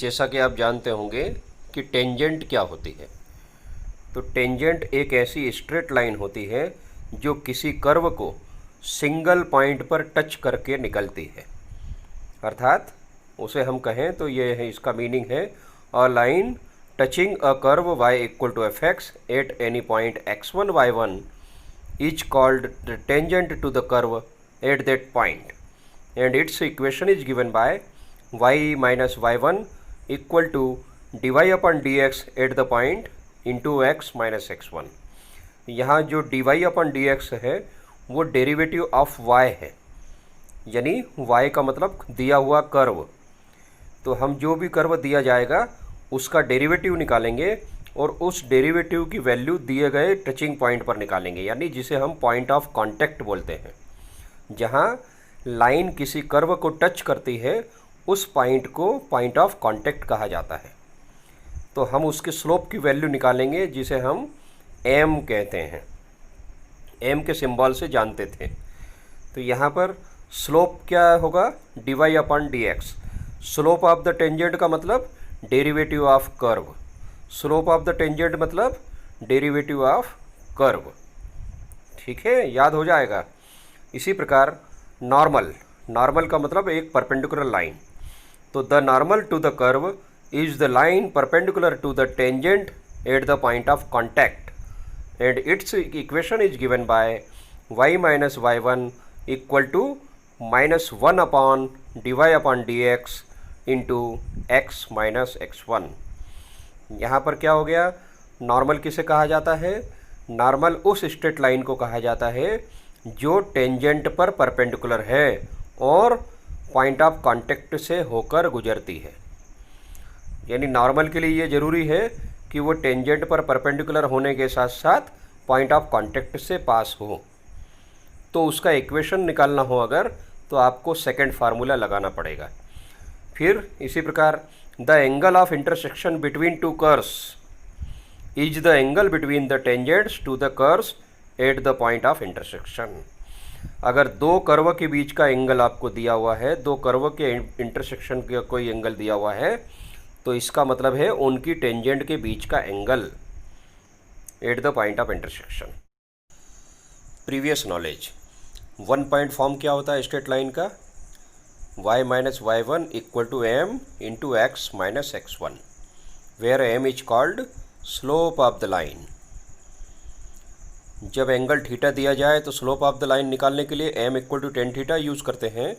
जैसा कि आप जानते होंगे कि टेंजेंट क्या होती है। तो टेंजेंट एक ऐसी स्ट्रेट लाइन होती है जो किसी कर्व को सिंगल पॉइंट पर टच करके निकलती है। अर्थात उसे हम कहें तो ये है, इसका मीनिंग है a line touching a curve y equal to f x at any point x1 y1 is called the tangent to the curve at that point and its equation is given by y minus y1 equal to dy upon dx at the point into x minus x1। यहाँ जो dy upon dx है वो derivative of y है, यानी y का मतलब दिया हुआ कर्व। तो हम जो भी कर्व दिया जाएगा उसका डेरिवेटिव निकालेंगे और उस डेरिवेटिव की वैल्यू दिए गए टचिंग पॉइंट पर निकालेंगे, यानी जिसे हम पॉइंट ऑफ कांटेक्ट बोलते हैं। जहाँ लाइन किसी कर्व को टच करती है उस पॉइंट को पॉइंट ऑफ कांटेक्ट कहा जाता है। तो हम उसके स्लोप की वैल्यू निकालेंगे जिसे हम m कहते हैं, m के सिंबल से जानते थे। तो यहाँ पर स्लोप क्या होगा, dy upon dx। Slope of the tangent का मतलब derivative of curve, slope of the tangent मतलब डेरिवेटिव ऑफ कर्व। ठीक है, याद हो जाएगा। इसी प्रकार नॉर्मल का मतलब एक परपेंडिकुलर लाइन। तो the normal to the curve is the line perpendicular to the tangent at the point of contact and its equation is given by y minus y1 equal to -1 upon dy upon dx into x minus x1। यहाँ पर क्या हो गया, normal किसे कहा जाता है, normal उस स्ट्रेट लाइन को कहा जाता है जो टेंजेंट पर परपेंडिकुलर है और पॉइंट ऑफ कांटेक्ट से होकर गुजरती है। यानी नॉर्मल के लिए ये ज़रूरी है कि वो टेंजेंट पर परपेंडिकुलर होने के साथ साथ पॉइंट ऑफ कांटेक्ट से पास हो। तो उसका इक्वेशन निकालना हो अगर, तो आपको सेकंड फार्मूला लगाना पड़ेगा। फिर इसी प्रकार the angle of intersection between two curves is the angle between the tangents to the curves at the point of intersection. अगर दो कर्व के बीच का एंगल आपको दिया हुआ है, दो कर्व के इंटरसेक्शन का कोई एंगल दिया हुआ है, तो इसका मतलब है उनकी टेंजेंट के बीच का angle at the point of intersection. Previous knowledge, one point form क्या होता है स्ट्रेट लाइन का, y minus y1 equal to m into x minus x1, where m is called slope of the line. जब angle theta दिया जाए तो slope of the line निकालने के लिए m equal to tan theta use करते हैं,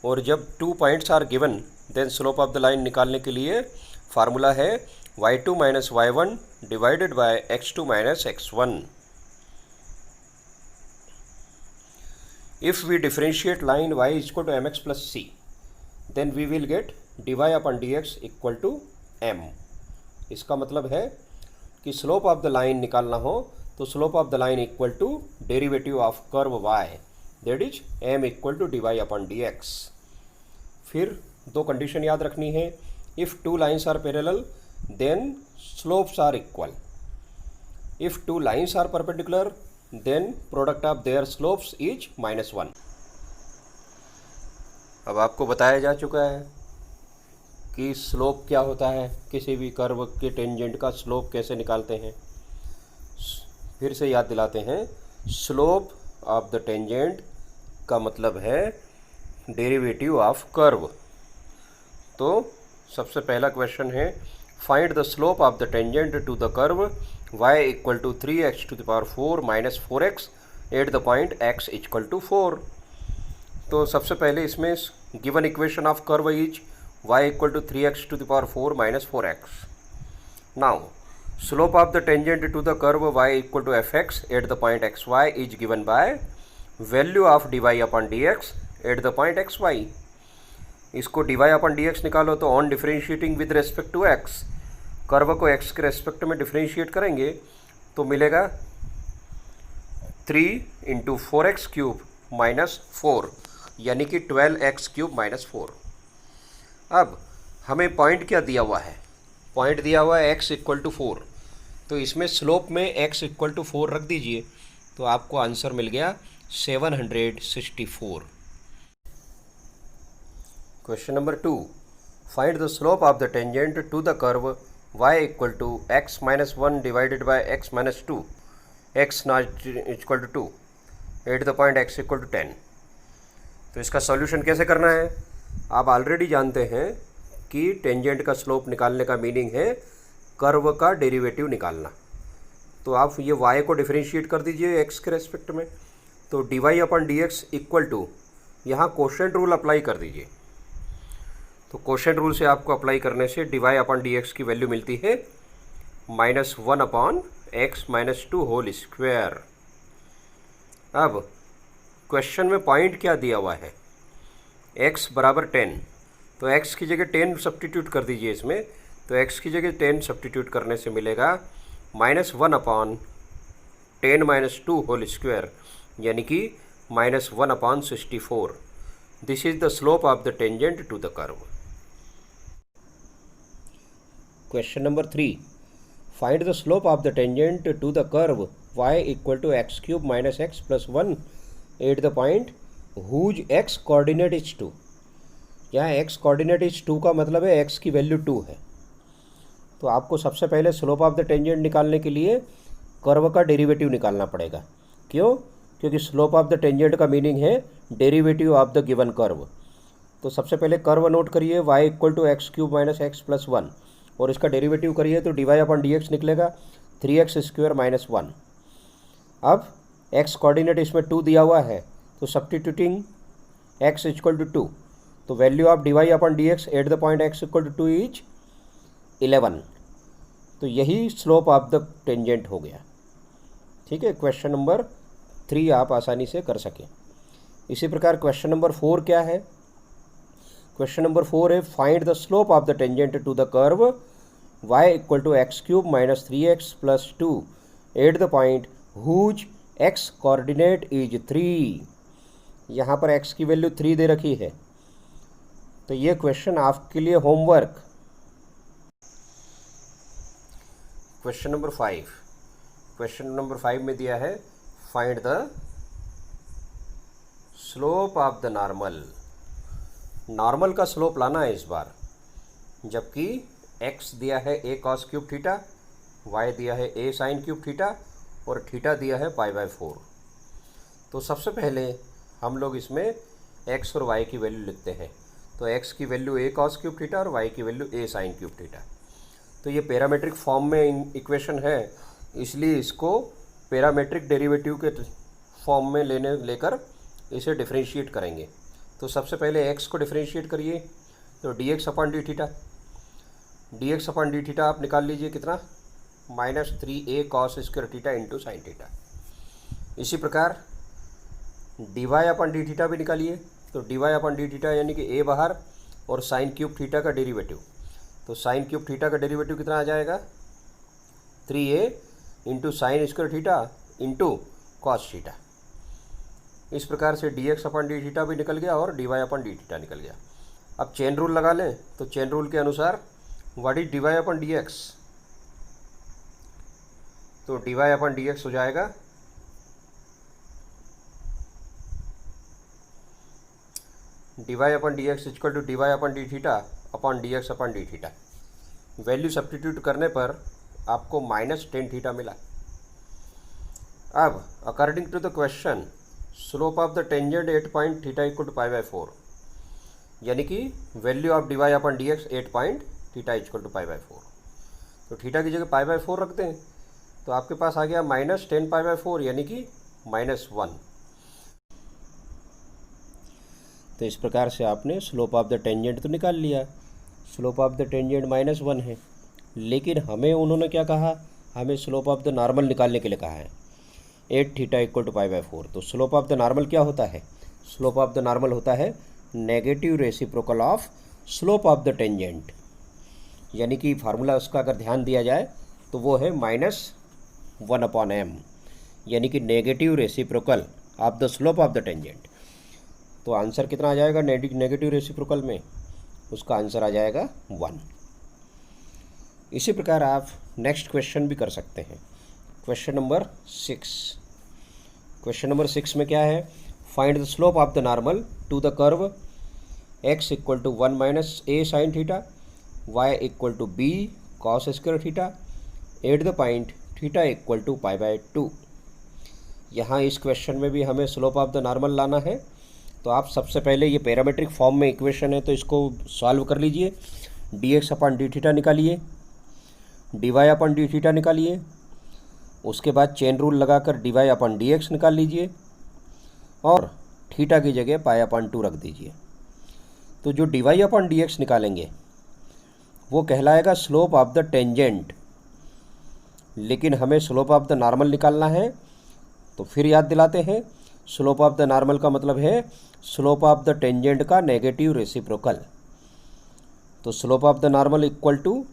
और जब 2 points are given then slope of the line निकालने के लिए फार्मूला है y2 minus y1 divided by x2 minus x1। If we differentiate line y equal to mx plus c then we will get dy upon dx equal to m। इसका मतलब है कि slope of the line निकालना हो तो slope of the line equal to derivative of curve y, that is m equal to dy upon dx। फिर दो condition याद रखनी है, if two lines are parallel then slopes are equal, if two lines are perpendicular then product of their slopes is -1। अब आपको बताया जा चुका है कि स्लोप क्या होता है, किसी भी कर्व के टेंजेंट का स्लोप कैसे निकालते हैं। फिर से याद दिलाते हैं, स्लोप ऑफ द टेंजेंट का मतलब है डेरिवेटिव ऑफ कर्व। तो सबसे पहला क्वेश्चन है, find the slope of the tangent to the curve y equal to 3x to the power 4 minus 4x at the point x equal to 4। तो सबसे पहले इसमें given equation of curve is y equal to 3x to the power 4 minus 4x। Now slope of the tangent to the curve y equal to fx at the point xy is given by value of dy upon dx at the point xy। इसको dy upon dx निकालो तो on differentiating with respect to x, curve को x के respect में differentiate करेंगे तो मिलेगा 3 into 4x cube minus 4, यानी कि 12x क्यूब माइनस 4। अब हमें पॉइंट क्या दिया हुआ है, पॉइंट दिया हुआ है x इक्वल टू 4, तो इसमें स्लोप में x इक्वल टू 4 रख दीजिए तो आपको आंसर मिल गया 764। Question number 2, find the slope of the tangent to the curve y equal to x minus 1 divided by x minus 2, x not equal to 2 at the point x equal to 10। तो इसका solution कैसे करना है? आप already जानते हैं कि tangent का स्लोप निकालने का मीनिंग है कर्व का डेरिवेटिव निकालना। तो आप ये y को डिफरेंशिएट कर दीजिए x के रेस्पेक्ट में, तो dy upon d x equal to यहाँ कोशेंट रूल अप्लाई कर दीजिए। तो कोशेंट रूल से आपको अप्लाई करने से dy अपॉन डी एक्स की वैल्यू मिलती है -1 upon x minus 2 whole square. अब क्वेश्चन में पॉइंट क्या दिया हुआ है? x बराबर 10, तो x की जगह 10 सब्स्टिट्यूट कर दीजिए इसमें। तो x की जगह 10 सब्स्टिट्यूट करने से मिलेगा -1 अपॉन 10 माइनस 2 होल स्क्वायर, यानी कि -1 upon 64। This is the slope of the tangent to the curve. Question number 3, find the slope of the tangent to the curve y equal to x cube minus x plus 1 at the point whose x coordinate is 2। यहाँ x coordinate is 2 का मतलब है x की value 2 है। तो आपको सबसे पहले स्लोप ऑफ द टेंजेंट निकालने के लिए कर्व का डेरिवेटिव निकालना पड़ेगा। क्यों? क्योंकि स्लोप ऑफ द टेंजेंट का मीनिंग है derivative of the given curve. तो सबसे पहले कर्व नोट करिए y equal to x cube minus x plus 1, और इसका डेरिवेटिव करिए तो dy अपॉन डी एक्स निकलेगा 3x स्क्वायर माइनस 1। अब x कोऑर्डिनेट इसमें 2 दिया हुआ है, तो सब्स्टिट्यूटिंग x इक्वल टू 2, तो value of dy upon d x at the point x equal to 2 is 11। तो यही स्लोप ऑफ द टेंजेंट हो गया। ठीक है, क्वेश्चन नंबर 3 आप आसानी से कर सकें। इसी प्रकार क्वेश्चन नंबर 4 क्या है? क्वेश्चन नंबर 4 है find the slope of the tangent to the curve y equal to x cube minus 3x plus 2 at the point whose x coordinate is 3। यहाँ पर x की वैल्यू 3 दे रखी है। तो ये क्वेश्चन आपके लिए homework. Question number 5, question number 5 में दिया है find the slope of the normal. Normal का स्लोप लाना है इस बार, जबकि x दिया है a cos cube theta, y दिया है a sin क्यूब थीटा, और थीटा दिया है π/4। तो सबसे पहले हम लोग इसमें x और y की वैल्यू लिखते हैं। तो x की value a cos cube theta और y की value a sin cube theta. तो ये पैरामेट्रिक फॉर्म में इक्वेशन है, इसलिए इसको पैरामेट्रिक डेरिवेटिव के फॉर्म में लेकर इसे डिफरेंशिएट करेंगे। तो सबसे पहले x को डिफरेंशिएट करिए, तो dx upon d theta, dx upon d theta आप निकाल लीजिए कितना, -3a cos square theta into sine theta. इसी प्रकार dy अपॉन डी थीटा भी निकालिए, तो dy अपॉन डी थीटा यानी कि a बाहर और साइन क्यूब थीटा का डेरिवेटिव। तो साइन क्यूब थीटा का डेरिवेटिव कितना आ जाएगा, 3a into sine square theta into cos theta. इस प्रकार से dx अपॉन डी थीटा भी निकल गया और dy अपॉन डी थीटा निकल गया। अब चेन रूल लगा लें, तो चेन रूल के अनुसार what is dy upon dx, तो dy अपॉन dx हो जाएगा dy upon dx equal to dy upon d theta upon dx upon d theta. Value substitute करने पर आपको -10 थीटा मिला। अब according to the question slope of the tangent at point theta equal to π/4, यानी कि value of dy upon dx at point theta equal to π/4। तो theta की जगह π/4 रख दें, तो आपके पास आ गया -10 π/4 यानी कि -1। तो इस प्रकार से आपने स्लोप ऑफ द टेंजेंट तो निकाल लिया। स्लोप ऑफ द टेंजेंट -1 है, लेकिन हमें उन्होंने क्या कहा, हमें स्लोप ऑफ द नॉर्मल निकालने के लिए कहा है 8 थीटा इक्वल टू π/4। तो स्लोप ऑफ द नॉर्मल क्या होता है? स्लोप ऑफ द नॉर्मल होता है negative reciprocal of slope of the tangent, यानी कि फार्मूला उसका अगर ध्यान दिया जाए तो वो है -1/m, यानी कि negative reciprocal of the slope of the tangent. तो आंसर कितना आ जाएगा नेगेटिव रेसिप्रोकल में? उसका आंसर आ जाएगा 1। इसी प्रकार आप नेक्स्ट क्वेश्चन भी कर सकते हैं। क्वेश्चन नंबर 6, क्वेश्चन नंबर 6 में क्या है, find the slope of the normal to the curve x equal to 1 minus a sine theta, y equal to b cos square theta, at the point theta equal to pi by 2। यहाँ इस question में भी हमें slope of the normal लाना है। तो आप सबसे पहले ये पैरामीट्रिक फॉर्म में इक्वेशन है तो इसको सॉल्व कर लीजिए। dx अपन डी थीटा निकालिए, dy अपन डी थीटा निकालिए, उसके बाद चेन रूल लगाकर dy अपन dx निकाल लीजिए और थीटा की जगह पाई अपन 2 रख दीजिए। तो जो dy अपन dx निकालेंगे वो कहलाएगा स्लोप ऑफ द टेंजेंट, लेकिन हमें स्लोप ऑफ द नॉर्मल निकालना है। तो फिर याद दिलाते हैं, स्लोप ऑफ द नॉर्मल का मतलब है स्लोप ऑफ द टेंजेंट का नेगेटिव रेसिप्रोकल। तो slope of the normal equal to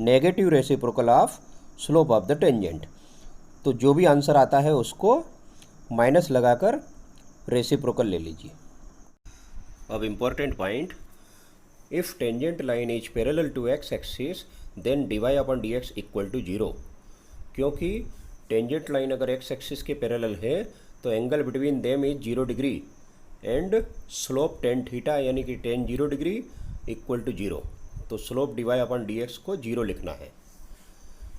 negative reciprocal of slope of the tangent. तो जो भी आंसर आता है उसको माइनस लगाकर रेसिप्रोकल ले लीजिए। अब important point, if tangent line is parallel to x axis then dy upon dx equal to 0। क्योंकि टेंजेंट लाइन अगर एक्स एक्सिस के पैरेलल है तो angle between them is 0 degree and slope tan theta यानी कि टेन 0 डिग्री इक्वल टू 0। तो slope dy upon dx को 0 लिखना है।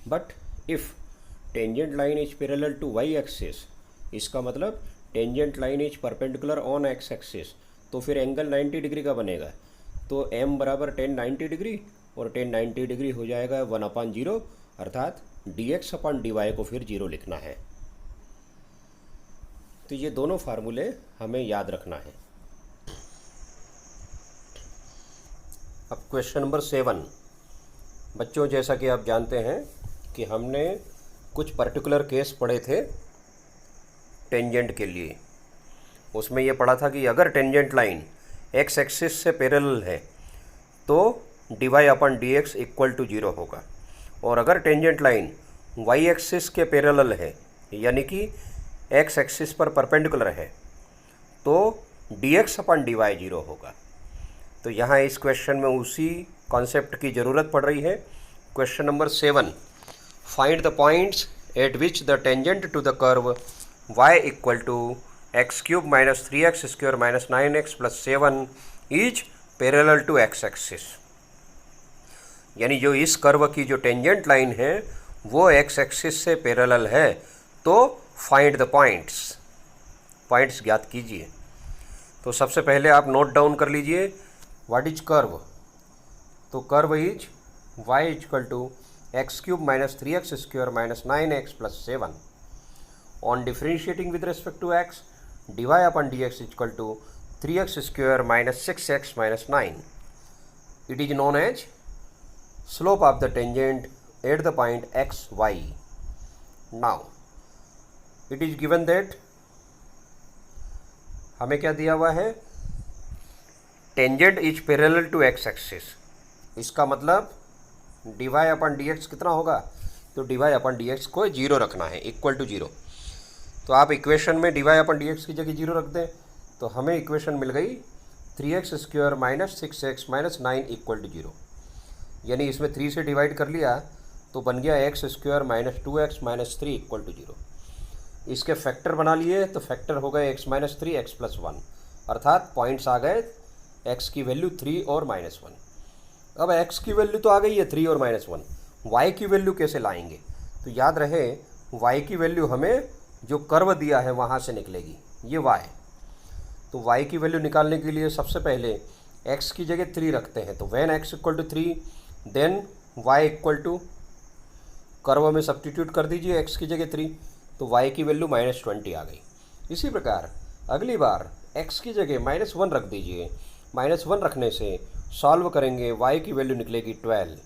But if tangent line is parallel to y axis, इसका मतलब tangent line is perpendicular on x axis, तो फिर एंगल 90 डिग्री का बनेगा। तो m बराबर 10 90 डिग्री और 10 90 डिग्री हो जाएगा 1/0, अर्थात dx अपन dy को फिर 0 लिखना है। तो ये दोनों फार्मूले हमें याद रखना है। अब क्वेश्चन नंबर 7। बच्चों, जैसा कि आप जानते हैं कि हमने कुछ पर्टिकुलर केस पढ़े थे टेंजेंट के लिए। उसमें ये पढ़ा था कि अगर टेंजेंट लाइन एक्स एक्सिस से पैरेलल है तो dy upon dx equal to 0 होगा, और अगर टेंजेंट लाइन y एक्सिस के पैरेलल है यानी कि एक्स एक्सिस पर परपेंडिकुलर है तो dx अपन dy 0 होगा। तो यहाँ इस क्वेश्चन में उसी कॉन्सेप्ट की ज़रूरत पड़ रही है। Question number 7, find the points at which the tangent to the curve y equal to x cube minus 3x square minus 9x plus 7 is parallel to x axis. यानी जो इस कर्व की जो टेंजेंट लाइन है वो x axis से parallel है, तो फाइंड द पॉइंट्स ज्ञात कीजिए। तो सबसे पहले आप नोट डाउन कर लीजिए व्हाट इज कर्व। तो curve is y equal to x cube minus 3x square minus 9x plus 7। On differentiating with respect to x, dy upon dx equal to 3x square minus 6x minus 9। It is known as slope of the tangent at the point x y. Now it is given that, हमें क्या दिया हुआ है, tangent is parallel to x axis. इसका मतलब dy upon dx कितना होगा, तो dy अपन dx को 0 रखना है, इक्वल टू 0। तो आप इक्वेशन में dy अपन dx की जगह 0 रख दें तो हमें इक्वेशन मिल गई 3x square minus 6x minus 9 equal to 0। यानी इसमें 3 से डिवाइड कर लिया तो बन गया x square minus 2x minus 3 equal to 0। इसके फैक्टर बना लिए तो फैक्टर हो गए x माइनस 3 x प्लस 1, अर्थात पॉइंट्स आ गए x की वैल्यू 3 और माइनस 1। अब x की वैल्यू तो आ गई है 3 और माइनस 1, y की वैल्यू कैसे लाएंगे। तो याद रहे y की वैल्यू हमें जो कर्व दिया है वहाँ से निकलेगी, ये y। तो y की वैल्यू निकालने के लिए सबसे पहले x की जगह 3 रखते हैं। तो when x equal to 3 then y equal to, curve में सब्स्टिट्यूट कर दीजिए x की जगह 3, तो y की वैल्यू माइनस 20 आ गई। इसी प्रकार अगली बार x की जगह माइनस 1 रख दीजिए। माइनस 1 रखने से सॉल्व करेंगे y की वैल्यू निकलेगी 12।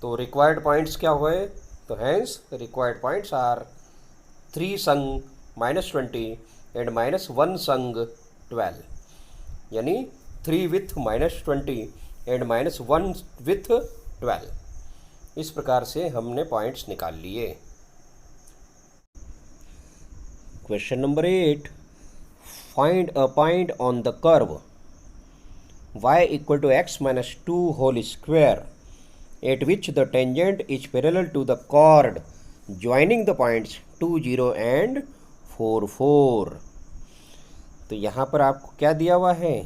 तो रिक्वायर्ड पॉइंट्स क्या हुए, तो हैंस रिक्वायर्ड पॉइंट्स आर 3 संग माइनस 20 एंड माइनस 1 संग 12, यानी 3 with minus 20 and minus 1 with 12। इस प्रकार से हमने पॉइंट्स निकाल लिए। Question number 8, find a point on the curve y equal to x minus 2 whole square at which the tangent is parallel to the chord joining the points 2 0 and 4 4। तो यहाँ पर आपको क्या दिया हुआ है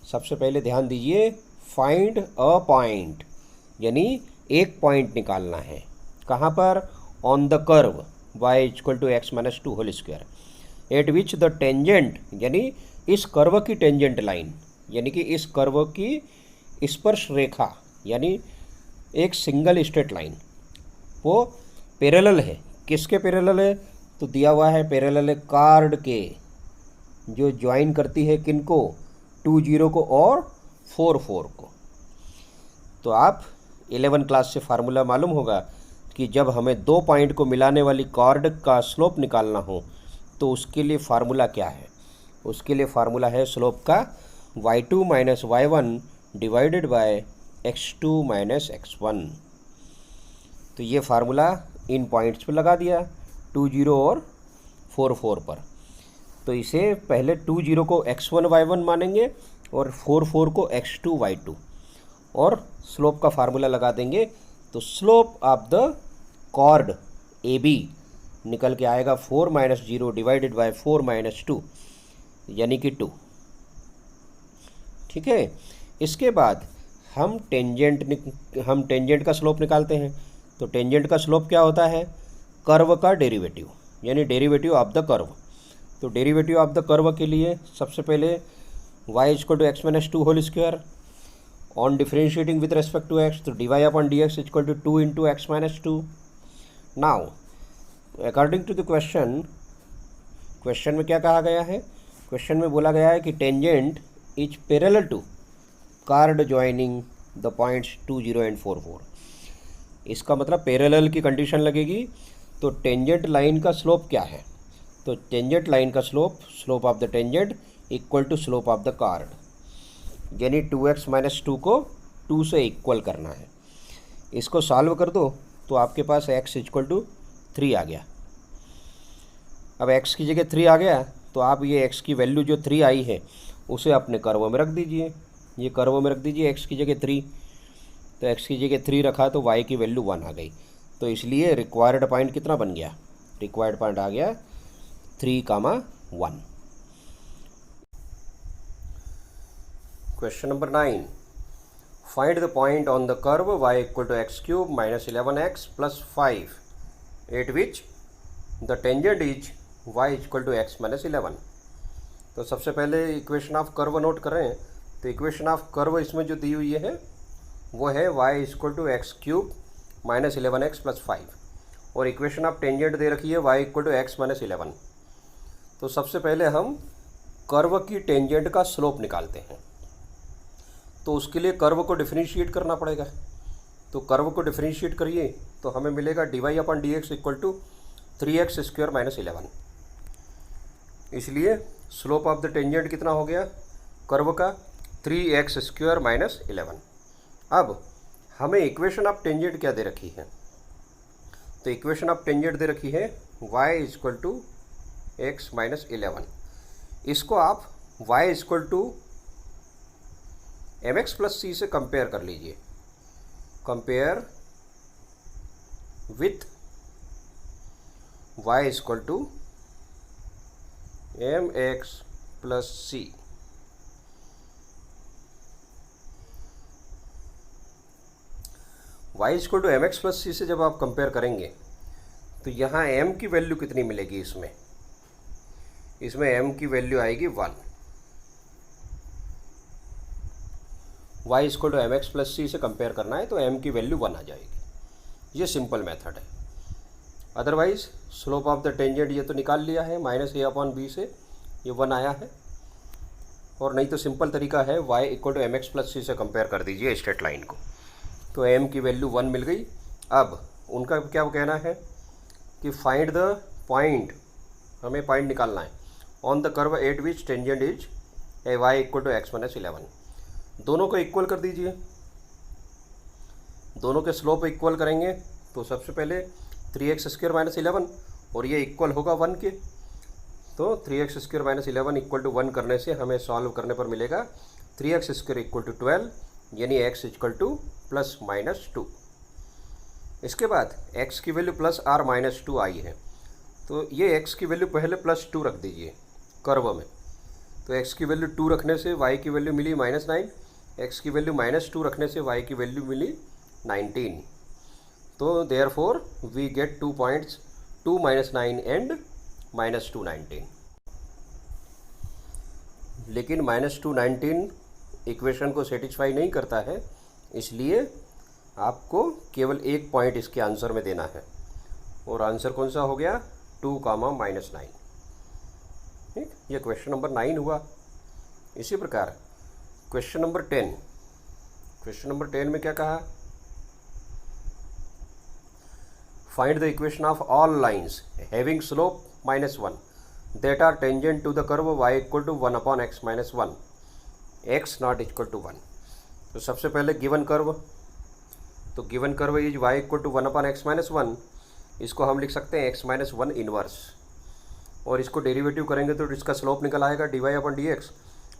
सबसे पहले ध्यान दीजिए, फाइंड अ पॉइंट, यानी एक पॉइंट निकालना है। कहाँ पर? On the curve y equal to x minus two whole square, at which the tangent, यानी इस कर्व की टेंजेंट लाइन, यानी कि इस कर्व की स्पर्श रेखा, यानी एक सिंगल स्ट्रेट लाइन, वो पैरेलल है। किसके पैरेलल है? तो दिया हुआ है पैरेलल है कार्ड के, जो ज्वाइन करती है किनको? 20 को और 44 को। तो आप 11 क्लास से फार्मूला मालूम होगा कि जब हमें दो पॉइंट को मिलाने वाली कॉर्ड का स्लोप निकालना हो तो उसके लिए फार्मूला क्या है? उसके लिए फार्मूला है स्लोप का y2 minus y1 divided by x2 minus x1। तो ये फार्मूला इन पॉइंट्स पर लगा दिया, 20 और 44 पर। तो इसे पहले 20 को x1 y1 मानेंगे और 44 को x2 y2, और स्लोप का फार्मूला लगा देंगे। तो slope of the chord a b निकल के आएगा 4 माइनस 0 डिवाइडेड बाय 4 माइनस 2, यानी कि 2। ठीक है। इसके बाद हम टेंजेंट का स्लोप निकालते हैं। तो टेंजेंट का स्लोप क्या होता है? कर्व का डेरिवेटिव, यानी डेरिवेटिव ऑफ द कर्व। तो डेरिवेटिव ऑफ द कर्व के लिए सबसे पहले y equal to x minus two whole square, on differentiating with respect to x, तो dy upon dx equal to 2 into x minus two. Now according to the question में क्या कहा गया है? क्वेश्चन में बोला गया है कि tangent is parallel to chord joining the points 20 and 44। इसका मतलब पैरेलल की कंडीशन लगेगी। तो टेंजेंट लाइन का स्लोप क्या है? तो टेंजेंट लाइन का slope of the tangent equal to slope of the chord, यानी 2x माइनस 2 को 2 से इक्वल करना है। इसको सॉल्व कर दो तो आपके पास x इक्वल टू 3 आ गया। अब x की जगह 3 आ गया तो आप ये x की वैल्यू जो 3 आई है उसे अपने कर्व में रख दीजिए। ये कर्व में रख दीजिए x की जगह 3, तो x की जगह 3 रखा तो y की वैल्यू 1 आ गई। तो इसलिए रिक्वायर्ड पॉइंट कितना बन गया? रिक्वायर्ड पॉइंट आ गया 3,1। Question number 9, find the point on the curve y equal to x cube minus 11x plus 5 at which the tangent is y equal to x minus 11। तो सबसे पहले इक्वेशन ऑफ कर्व नोट करें। तो equation of curve इसमें जो दी हुई है वो है y equal to x cube minus 11x plus 5, और इक्वेशन ऑफ टेंजेंट दे रखी है y equal to x minus 11। तो सबसे पहले हम कर्व की टेंजेंट का स्लोप निकालते हैं। तो उसके लिए कर्व को डिफरेंशिएट करना पड़ेगा। तो कर्व को डिफरेंशिएट करिए तो हमें मिलेगा dy upon dx equal to 3x square minus 11। इसलिए स्लोप ऑफ द टेंजेंट कितना हो गया कर्व का? 3x square minus 11। अब हमें इक्वेशन ऑफ टेंजेंट क्या दे रखी है? तो इक्वेशन ऑफ टेंजेंट दे रखी है y equal to x minus 11। इसको आप y equal to m x plus c से कंपेयर कर लीजिए। Compare with y equal to m x plus c. y equal to m x plus c से जब आप कंपेयर करेंगे तो यहाँ m की वैल्यू कितनी मिलेगी? इसमें m की वैल्यू आएगी 1। y equal to m x plus c से कंपेयर करना है तो m की वैल्यू 1 आ जाएगी। ये सिंपल मेथड है। Otherwise slope of the tangent ये तो निकाल लिया है, माइनस a अपॉन बी से ये 1 आया है। और नहीं तो सिंपल तरीका है y equal to m x plus c से कंपेयर कर दीजिए स्ट्रेट लाइन को, तो m की वैल्यू 1 मिल गई। अब उनका क्या कहना है कि फाइंड द पॉइंट, हमें पॉइंट निकालना है on the curve at which tangent is y equal to x minus 11। दोनों को इक्वल कर दीजिए। दोनों के स्लोप इक्वल करेंगे तो सबसे पहले 3x स्क्वायर माइनस 11 और ये इक्वल होगा 1 के। तो 3x square minus 11 equal to 1 करने से हमें सॉल्व करने पर मिलेगा 3x स्क्वायर इक्वल टू 12, यानी x equal two plus minus 2। इसके बाद x की वैल्यू प्लस आर माइनस 2 आई है, तो ये x की वैल्यू पहले प्लस 2 रख दीजिए कर्व में। तो x की वैल्यू 2 रखने से y की वैल्यू मिली -9, x की वैल्यू -2 रखने से y की वैल्यू मिली 19। तो therefore we get 2 points, 2 -9 and -2 19। लेकिन -2 19 इक्वेशन को सेटिस्फाई नहीं करता है, इसलिए आपको केवल एक पॉइंट इसके आंसर में देना है, और आंसर कौन सा हो गया? 2, -9। ठीक, ये क्वेश्चन नंबर 9 हुआ। इसी प्रकार क्वेश्चन नंबर 10, क्वेश्चन नंबर 10 में क्या कहा? Find the equation of all lines having slope -1 that are tangent to the curve y equal to 1 upon x minus 1, x not equal to 1। तो सबसे पहले गिवन कर्व, तो given curve is y equal to 1 upon x minus 1, इसको हम लिख सकते हैं x minus 1 inverse, और इसको डेरिवेटिव करेंगे तो इसका स्लोप निकल आएगा dy अपन dx,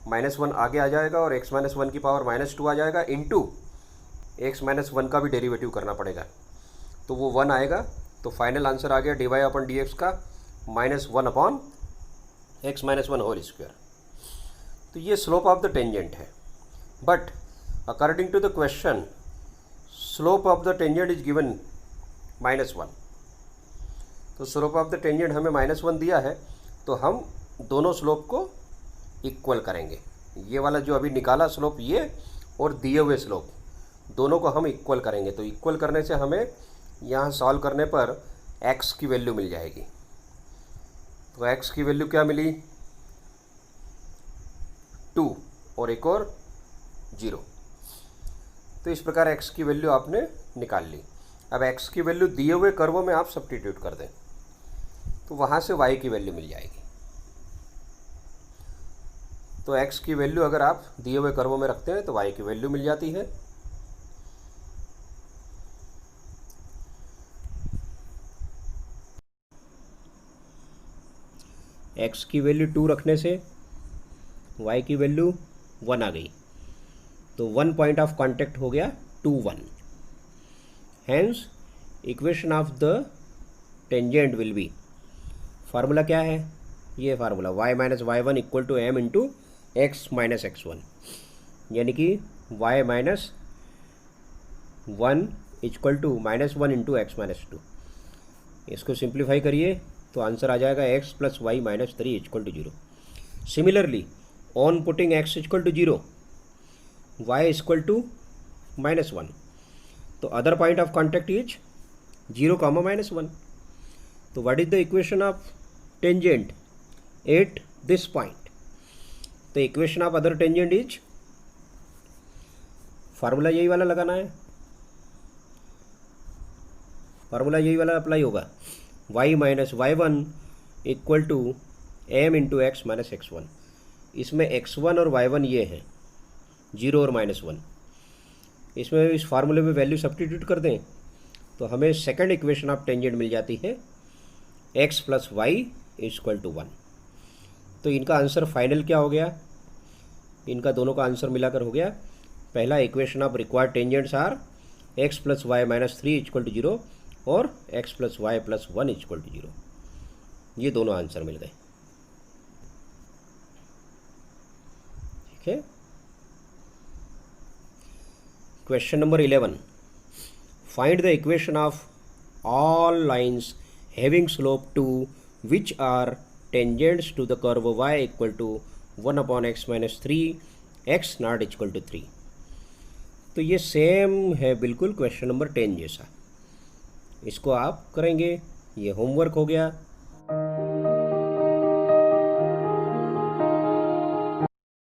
-1 आगे आ जाएगा और x minus 1 की पावर -2 आ जाएगा, इंटू x minus 1 का भी डेरिवेटिव करना पड़ेगा, तो वो 1 आएगा। तो फाइनल आंसर आ गया dy अपन dx का -1 upon x minus 1 whole square. तो ये स्लोप ऑफ द टेंजेंट है, but according to the question slope of the tangent is given -1। तो स्लोप ऑफ द टेंजेंट हमें -1 दिया है, तो हम दोनों स्लोप को इक्वल करेंगे। ये वाला जो अभी निकाला स्लोप, ये और दिए हुए स्लोप दोनों को हम इक्वल करेंगे। तो इक्वल करने से हमें यहाँ सॉल्व करने पर x की वैल्यू मिल जाएगी। तो x की वैल्यू क्या मिली? 2 और एक और 0। तो इस प्रकार x की वैल्यू आपने निकाल ली। अब x की वैल्यू दिए हुए कर्वों में आप सब्स्टिट्यूट कर दें, तो वहाँ से y की वैल्यू मिल जाएगी। तो x की वैल्यू अगर आप दिए हुए कर्वों में रखते हैं तो y की वैल्यू मिल जाती है। x की वैल्यू 2 रखने से y की वैल्यू 1 आ गई, तो 1 पॉइंट ऑफ कांटेक्ट हो गया 2 1। Hence equation of the tangent will be, formula क्या है? ये formula y minus y1 equal to m into x minus x1, यानी कि y minus 1 equal to -1 into x minus 2। इसको सिंप्लीफाई करिए तो आंसर आ जाएगा x plus y minus 3 equal to 0। Similarly on putting x equal to 0, y equal to -1, तो other point of contact is 0, -1। तो what is the equation of tangent at this point? तो equation of other tangent is, formula यही वाला लगाना है, formula यही वाला apply होगा, y minus y1 equal to m into x minus x1। इसमें x1 और y1 ये हैं, 0 और -1। इसमें इस फार्मूले में वैल्यू सब्स्टिट्यूट कर दें तो हमें सेकंड इक्वेशन ऑफ टेंजेंट मिल जाती है x plus y equal to 1। तो इनका आंसर फाइनल क्या हो गया? इनका दोनों का आंसर मिलाकर हो गया, पहला equation of required tangents are x plus y minus 3 equal to 0 और x plus y plus 1 equal to 0। ये दोनों आंसर मिल गए। ठीक है। Question number 11, find the equation of all lines having slope 2 which are tangents to the curve y equal to 1 upon x minus 3 x not equal to 3। तो ये same है बिल्कुल क्वेश्चन नंबर 10 जैसा। इसको आप करेंगे, ये होमवर्क हो गया।